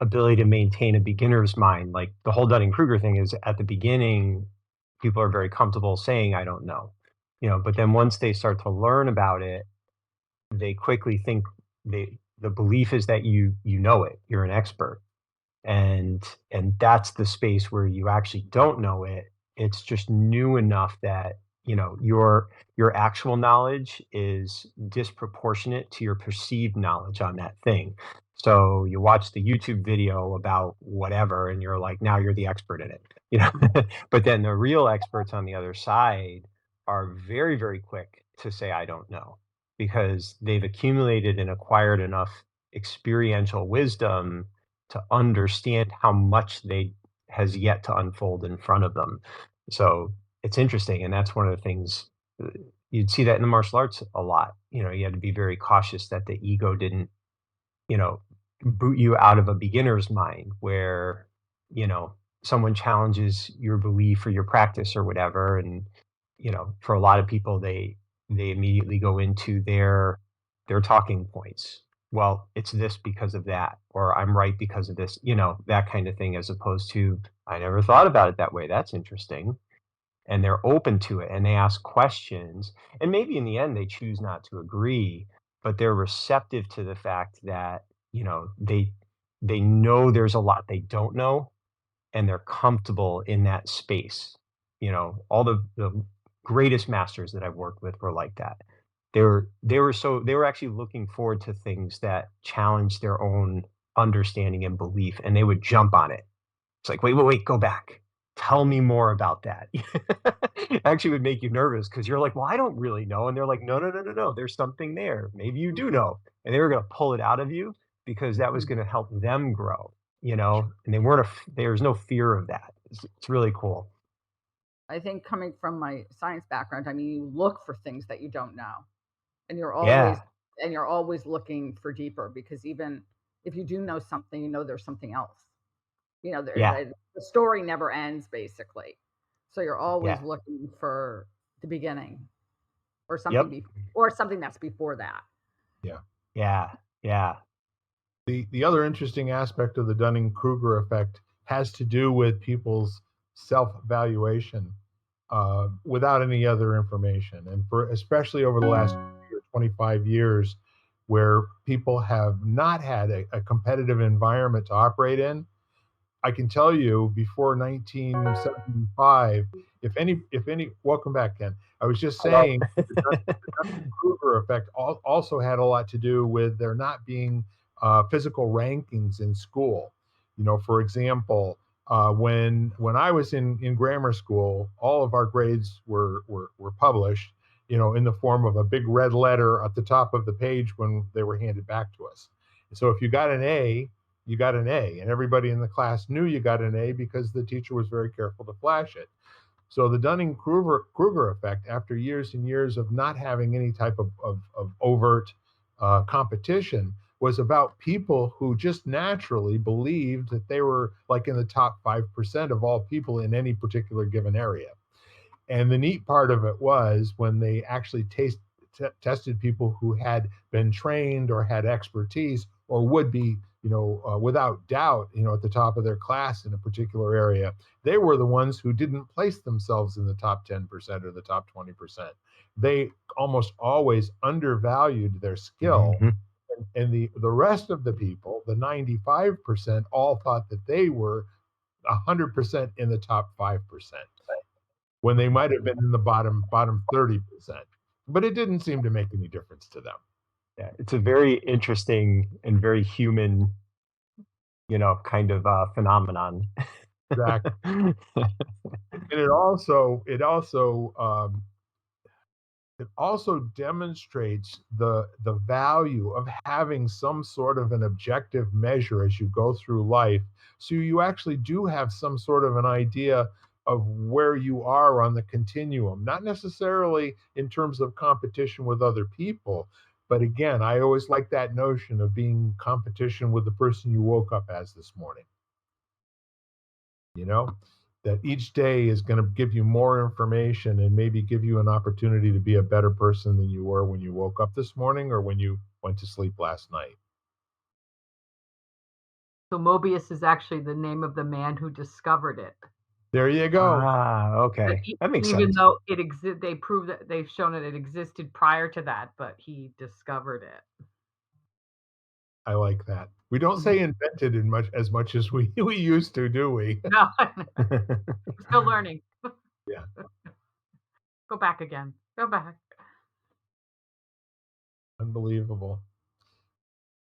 ability to maintain a beginner's mind. Like the whole Dunning-Kruger thing is at the beginning, people are very comfortable saying, I don't know, but then once they start to learn about it, they quickly think the belief is that you know it, you're an expert. And that's the space where you actually don't know it. It's just new enough that your actual knowledge is disproportionate to your perceived knowledge on that thing. So you watch the YouTube video about whatever and you're like, now you're the expert in it. But then the real experts on the other side are very, very quick to say I don't know, because they've accumulated and acquired enough experiential wisdom to understand how much they has yet to unfold in front of them. So it's interesting, and that's one of the things you'd see that in the martial arts a lot. You had to be very cautious that the ego didn't, boot you out of a beginner's mind where, someone challenges your belief or your practice or whatever, and for a lot of people, they immediately go into their talking points. Well, it's this because of that, or I'm right because of this, that kind of thing, as opposed to, I never thought about it that way. That's interesting. And they're open to it and they ask questions. And maybe in the end, they choose not to agree, but they're receptive to the fact that, they know there's a lot they don't know, and they're comfortable in that space. All the greatest masters that I've worked with were like that. They were actually looking forward to things that challenged their own understanding and belief, and they would jump on it. It's like, wait, go back. Tell me more about that. Actually would make you nervous because you're like, well, I don't really know. And they're like, no. There's something there. Maybe you do know. And they were going to pull it out of you because that was going to help them grow, and they weren't, there's no fear of that. It's really cool. I think coming from my science background, I mean, you look for things that you don't know, and Yeah. you're always looking for deeper, because even if you do know something, there's something else. Yeah. The story never ends, basically. So you're always Yeah. looking for the beginning, or Yep. or something that's before that. Yeah. Yeah. Yeah. The other interesting aspect of the Dunning-Kruger effect has to do with people's self-valuation without any other information. And for especially over the last 25 years, where people have not had a competitive environment to operate in, I can tell you before 1975, if any, welcome back, Ken. I was just saying the Dunning-Kruger effect also had a lot to do with there not being physical rankings in school. For example, when I was in grammar school, all of our grades were published, in the form of a big red letter at the top of the page when they were handed back to us. So if you got an A, you got an A, and everybody in the class knew you got an A because the teacher was very careful to flash it. So the Dunning-Kruger effect, after years and years of not having any type of overt competition, was about people who just naturally believed that they were like in the top 5% of all people in any particular given area. And the neat part of it was when they actually tested people who had been trained or had expertise or would be, without doubt, at the top of their class in a particular area, they were the ones who didn't place themselves in the top 10% or the top 20%. They almost always undervalued their skill. Mhm. And the rest of the people, the 95%, all thought that they were 100% in the top 5%, when they might have been in the bottom 30%. But it didn't seem to make any difference to them. Yeah, it's a very interesting and very human, kind of phenomenon. Exactly. And it also demonstrates the value of having some sort of an objective measure as you go through life, so you actually do have some sort of an idea of where you are on the continuum, not necessarily in terms of competition with other people, but again, I always like that notion of being competition with the person you woke up as this morning, you know, that each day is going to give you more information and maybe give you an opportunity to be a better person than you were when you woke up this morning or when you went to sleep last night. So Mobius is actually the name of the man who discovered it. There you go. But Okay. That makes even sense. though they proved that they've shown that it existed prior to that, but he discovered it. I like that. We don't say invented as much as we used to, do we? No, we're still learning. Yeah. Go back again. Go back. Unbelievable.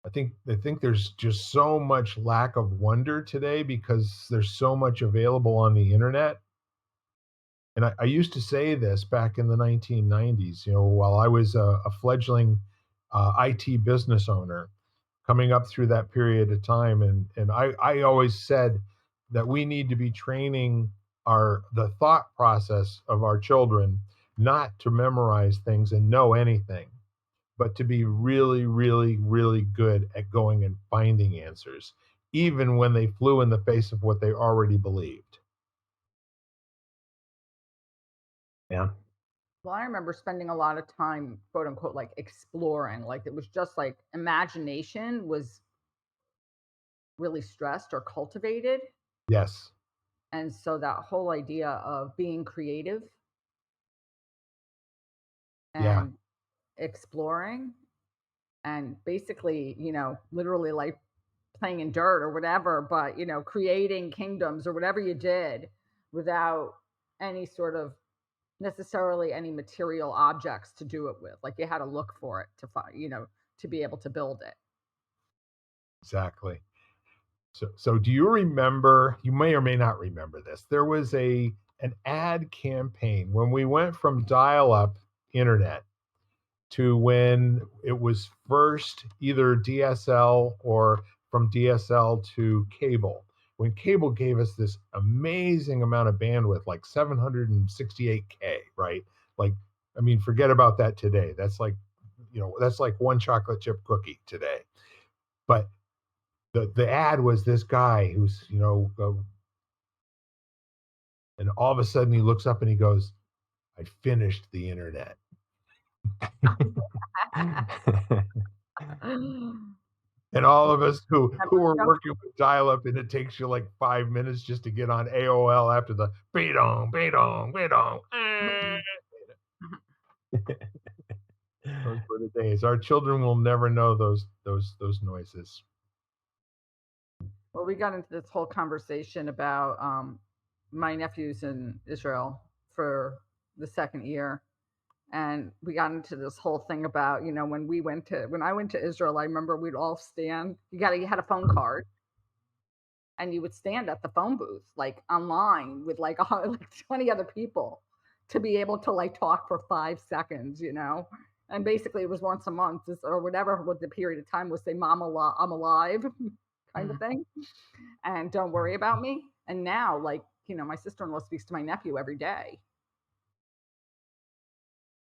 I think there's just so much lack of wonder today because there's so much available on the internet. And I used to say this back in the 1990s, while I was a fledgling IT business owner coming up through that period of time. And I always said that we need to be training the thought process of our children not to memorize things and know anything, but to be really, really, really good at going and finding answers, even when they flew in the face of what they already believed. Yeah. Well, I remember spending a lot of time, quote unquote, like exploring. Like it was just like imagination was really stressed or cultivated. Yes. And so that whole idea of being creative Yeah. and exploring and basically, literally like playing in dirt or whatever, but, creating kingdoms or whatever you did without any sort of necessarily any material objects to do it with. Like you had to look for it to find, to be able to build it. Exactly. So do you remember, you may or may not remember this, there was an ad campaign when we went from dial-up internet to when it was first either DSL or from DSL to cable. When cable gave us this amazing amount of bandwidth, like 768K, right? Like, I mean, forget about that today. That's like one chocolate chip cookie today. But the ad was this guy who's, and all of a sudden he looks up and he goes, "I finished the internet." And all of us who were working with dial-up, and it takes you like 5 minutes just to get on AOL after the beat-on, beat-on, beat-on. Those were the days. Our children will never know those noises. Well, we got into this whole conversation about my nephew's in Israel for the second year. And we got into this whole thing about, when I went to Israel, I remember we'd all stand, you had a phone card and you would stand at the phone booth, like online with like 20 other people to be able to like talk for 5 seconds, And basically it was once a month or whatever what the period of time was, say, Mom, I'm alive kind of thing. And don't worry about me. And now, like, my sister-in-law speaks to my nephew every day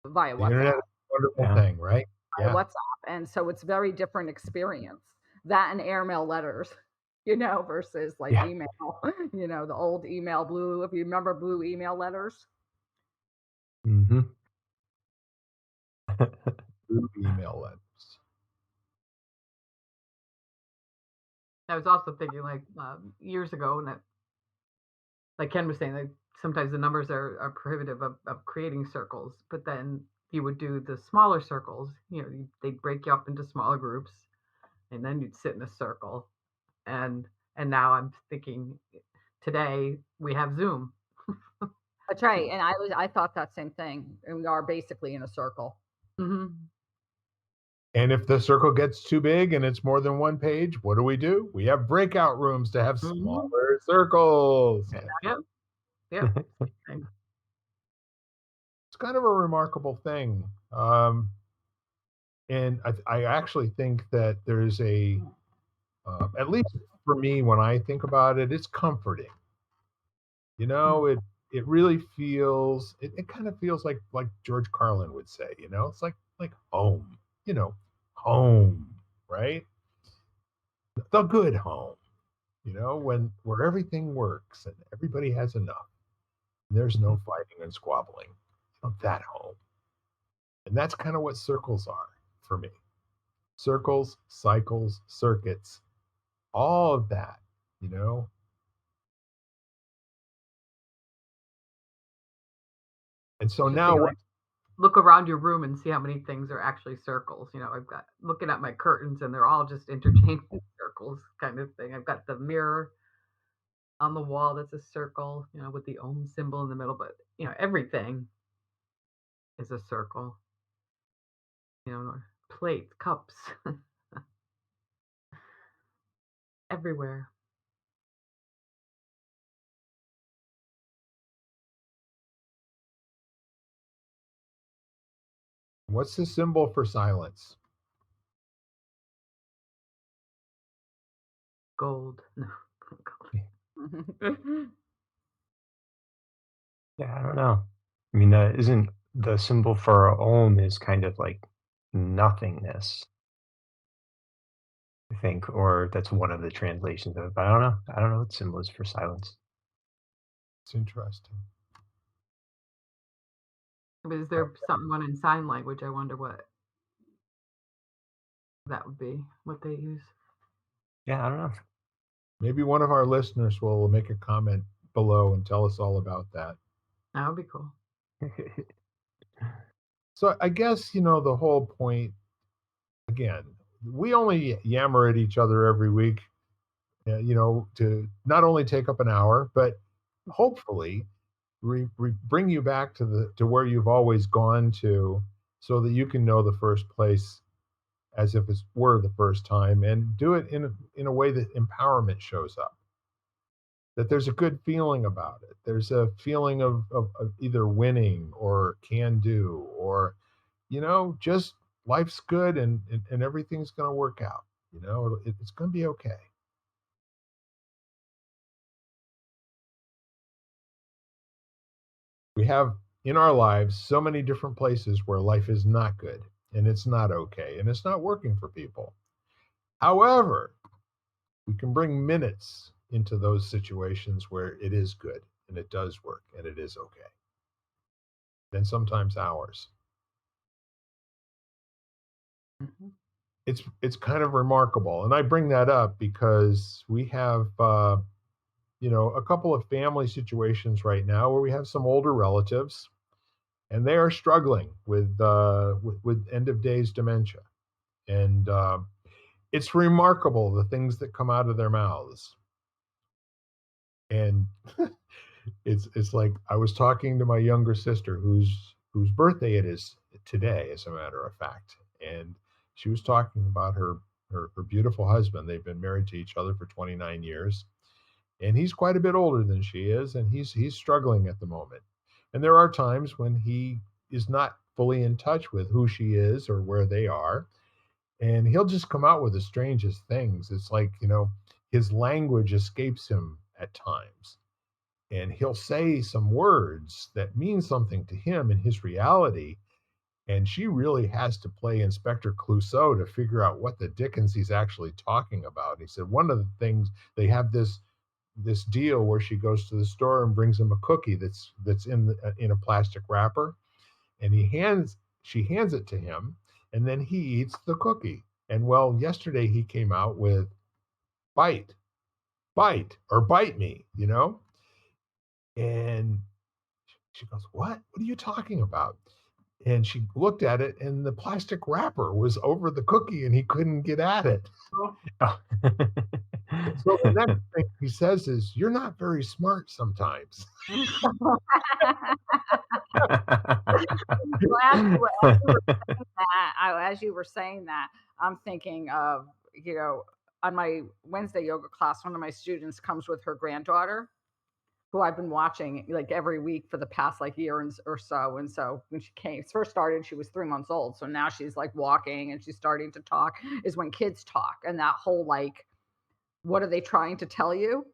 via The internet WhatsApp. is a wonderful Yeah. thing, right? Yeah. WhatsApp. And so it's very different experience. That and airmail letters, versus like Yeah. email, the old email blue. If you remember blue email letters. Mm-hmm. Blue email letters. I was also thinking like years ago, and that, like Ken was saying, like sometimes the numbers are prohibitive of creating circles, but then you would do the smaller circles. They'd break you up into smaller groups, and then you'd sit in a circle. And now I'm thinking today we have Zoom. That's right. And I thought that same thing. And we are basically in a circle. Mm-hmm. And if the circle gets too big and it's more than one page, what do? We have breakout rooms to have Mhm. smaller circles. Yeah. Yep. Yep. Same. It's kind of a remarkable thing. And I actually think that there's at least for me, when I think about it, it's comforting. You know, it really feels, it kind of feels like George Carlin would say, it's like home, you know, home, right? The good home, where everything works and everybody has enough. And there's no fighting and squabbling. That home. And that's kind of what circles are for me. Circles, cycles, circuits, all of that, you know. And so Interesting. now, Like, look around your room and see how many things are actually circles. I've got looking at my curtains and they're all just interchangeable circles kind of thing. I've got the mirror on the wall that's a circle, with the Om symbol in the middle, but everything is a circle. Plates, cups, everywhere. what's the symbol for silence? Gold. No. Yeah, I don't know. I mean, isn't the symbol for Om is kind of like nothingness, I think, or that's one of the translations of it. But I don't know. I don't know what symbol is for silence. It's interesting. But is there someone in sign language? I wonder what that would be, what they use. Yeah, I don't know. Maybe one of our listeners will make a comment below and tell us all about that. That would be cool. So I guess, the whole point, again, we only yammer at each other every week, to not only take up an hour, but hopefully bring you back to where you've always gone to, so that you can know the first place as if it were the first time, and do it in a way that empowerment shows up. That there's a good feeling about it. There's a feeling of either winning or can do, or, just life's good, and everything's going to work out. It's going to be okay. We have in our lives so many different places where life is not good and it's not okay and it's not working for people. However, we can bring minutes into those situations where it is good and it does work and it is okay. Then sometimes hours. Mm-hmm. It's kind of remarkable, and I bring that up because we have a couple of family situations right now where we have some older relatives, and they are struggling with end of days dementia, and it's remarkable the things that come out of their mouths. And it's like I was talking to my younger sister, whose birthday it is today, as a matter of fact, and she was talking about her beautiful husband. They've been married to each other for 29 years, and he's quite a bit older than she is, and he's struggling at the moment. And there are times when he is not fully in touch with who she is or where they are, and he'll just come out with the strangest things. It's like, his language escapes him at times, and he'll say some words that mean something to him in his reality, and she really has to play Inspector Clouseau to figure out what the dickens he's actually talking about. And he said one of the things, they have this deal where she goes to the store and brings him a cookie that's in a plastic wrapper, and she hands it to him, and then he eats the cookie. And well, yesterday he came out with bite, or bite me, and she goes, what are you talking about? And she looked at it, and the plastic wrapper was over the cookie and he couldn't get at it. Oh. So the next thing he says is, "You're not very smart sometimes." As you were saying that, I'm thinking of, on my Wednesday yoga class, one of my students comes with her granddaughter, who I've been watching like every week for the past like year or so. And so when she came first started, she was 3 months old. So now she's like walking and she's starting to talk. Is when kids talk, and that whole like, what are they trying to tell you?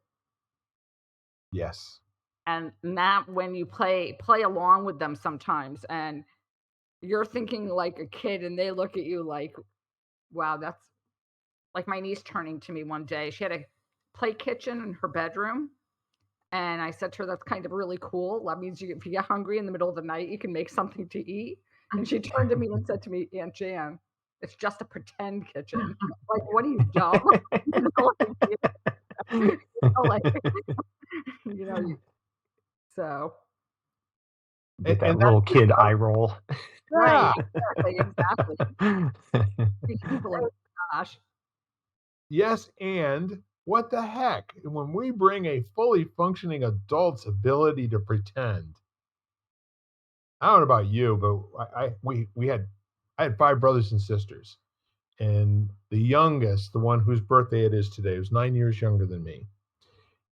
Yes. And that when you play along with them sometimes, and you're thinking like a kid, and they look at you like, wow, that's like my niece turning to me one day. She had a play kitchen in her bedroom. And I said to her, that's kind of really cool. That means if you get hungry in the middle of the night, you can make something to eat. And she turned to me and said to me, Aunt Jan, it's just a pretend kitchen. Like, what are you, dumb? You know, like, you know, so. Get that And little kid eye roll. Right, yeah. exactly. People are, gosh. Yes, and what the heck? When we bring a fully functioning adult's ability to pretend, I don't know about you, but I had 5 brothers and sisters, and the youngest, the one whose birthday it is today, was 9 years younger than me.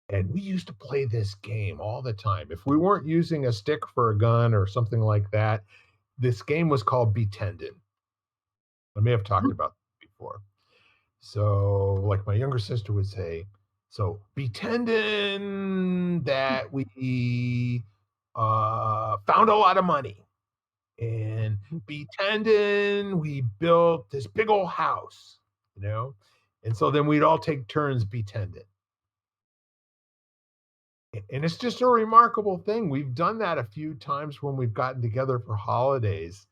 And we used to play this game all the time. If we weren't using a stick for a gun or something like that, this game was called Betendin. I may have talked about it before. So, like my younger sister would say, so pretending that we found a lot of money, and pretending we built this big old house, you know? And so then we'd all take turns pretending. And it's just a remarkable thing. We've done that a few times when we've gotten together for holidays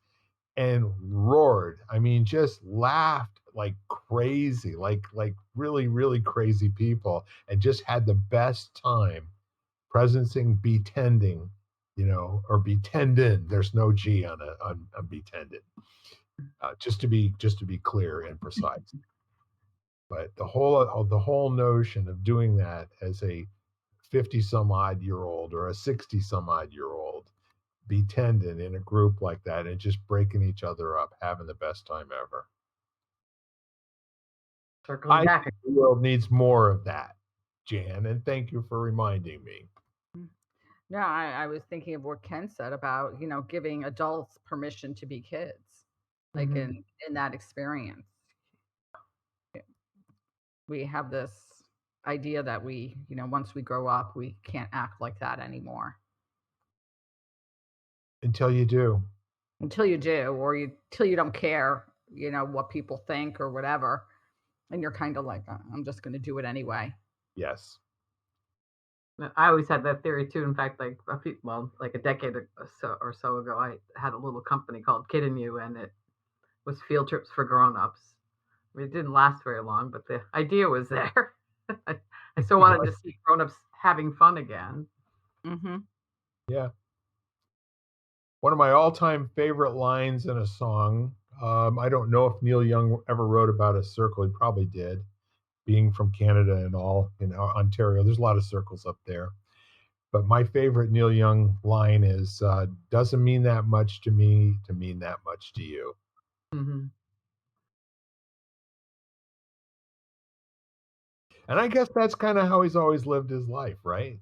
and roared. I mean, just laughed like crazy, like really, really crazy people, and just had the best time presencing betending, or betendin. There's no G on betendin. Just to be clear and precise. But the whole notion of doing that as a 50 some odd year old or a 60 some odd year old, be tending in a group like that and just breaking each other up, having the best time ever. Circling I back. think the world needs more of that, Jan, and thank you for reminding me. Yeah, I was thinking of what Ken said about, giving adults permission to be kids, like Mhm. in that experience. We have this idea that once we grow up, we can't act like that anymore. Until you do. Until you do, or till you don't care, what people think or whatever. And you're kind of like, I'm just going to do it anyway. Yes. I always had that theory too. In fact, like like a decade or so ago, I had a little company called Kid and You, and it was field trips for grown-ups. I mean, it didn't last very long, but the idea was there. I still wanted to see grown-ups having fun again. Mm-hmm. Yeah. One of my all-time favorite lines in a song. I don't know if Neil Young ever wrote about a circle. He probably did, being from Canada and all, in Ontario. There's a lot of circles up there. But my favorite Neil Young line is, doesn't mean that much to me to mean that much to you. Mm-hmm. And I guess that's kind of how he's always lived his life, right?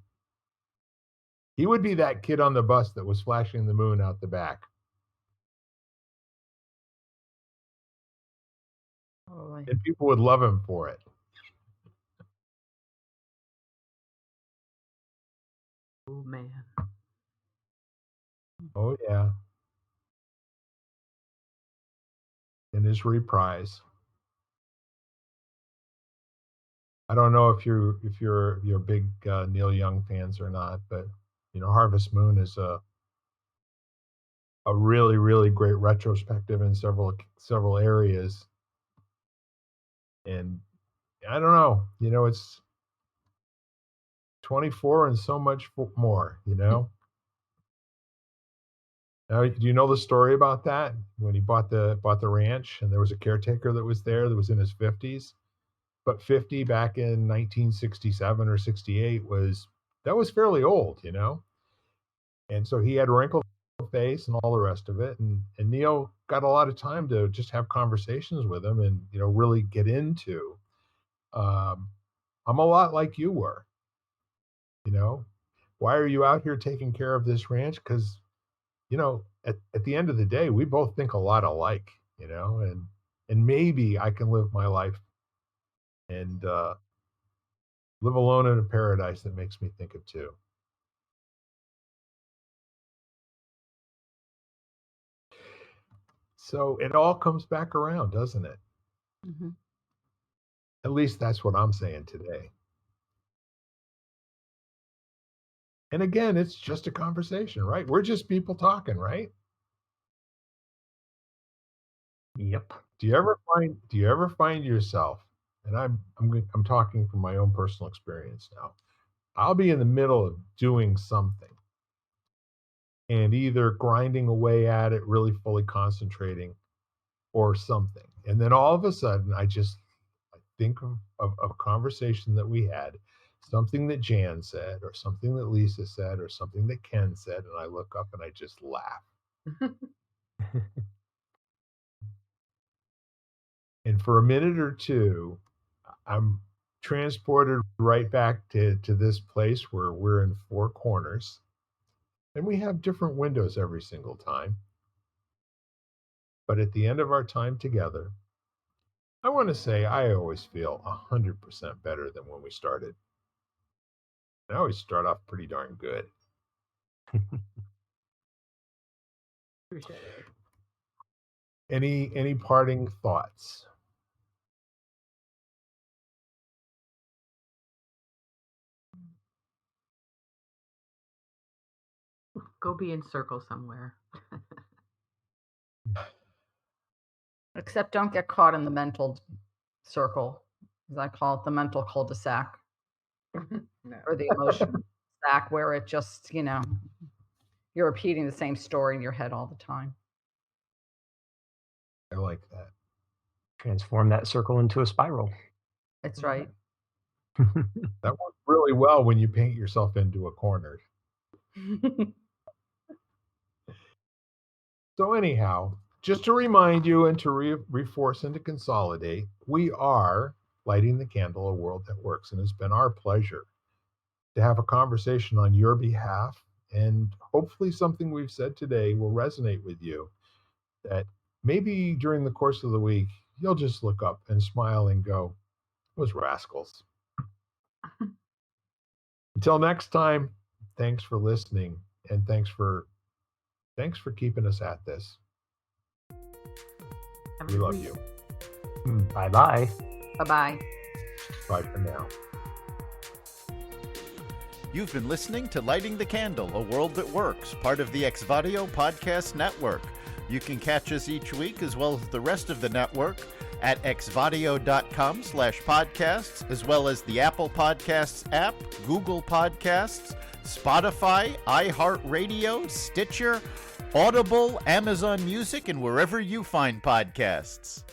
He would be that kid on the bus that was flashing the moon out the back. Oh, And people would love him for it. Oh man. Oh, yeah. In his reprise. I don't know if you're big Neil Young fans or not, but Harvest Moon is a really, really great retrospective in several areas. And I don't know, it's 24 and so much more. Now, do you know the story about that? When he bought the ranch, and there was a caretaker that was there that was in his 50s, but 50 back in 1967 or 68 was fairly old, you know? And so he had a wrinkled face and all the rest of it. And Neil got a lot of time to just have conversations with him and, you know, really get into, I'm a lot like you were, you know, why are you out here taking care of this ranch? Because, you know, at the end of the day, we both think a lot alike, you know, and maybe I can live my life and live alone in a paradise that makes me think of two. So it all comes back around, doesn't it? Mhm. At least that's what I'm saying today. And again, it's just a conversation, right? We're just people talking, right? Yep. Do you ever find yourself, and I'm talking from my own personal experience now. I'll be in the middle of doing something and either grinding away at it, really fully concentrating, or something. And then all of a sudden I think of a conversation that we had, something that Jan said, or something that Lisa said, or something that Ken said, and I look up and I just laugh. And for a minute or two, I'm transported right back to this place where we're in four corners and we have different windows every single time. But at the end of our time together, I want to say I always feel 100% better than when we started. I always start off pretty darn good. Appreciate it. Any parting thoughts? Go be in circle somewhere. Except don't get caught in the mental circle, as I call it, the mental cul-de-sac No. or the emotional sack, where it just, you know, you're repeating the same story in your head all the time. I like that. Transform that circle into a spiral. That's right. That works really well when you paint yourself into a corner. So anyhow, just to remind you and to reinforce and to consolidate, we are lighting the candle, a world that works. And it's been our pleasure to have a conversation on your behalf. And hopefully something we've said today will resonate with you, that maybe during the course of the week, you'll just look up and smile and go, those rascals. Until next time, thanks for listening. And thanks for keeping us at this. We love you. Bye-bye. Bye-bye. Bye for now. You've been listening to Lighting the Candle, a world that works, part of the Exvadio Podcast Network. You can catch us each week, as well as the rest of the network, at exvadio.com/podcasts, as well as the Apple Podcasts app, Google Podcasts, Spotify, iHeartRadio, Stitcher, Audible, Amazon Music, and wherever you find podcasts.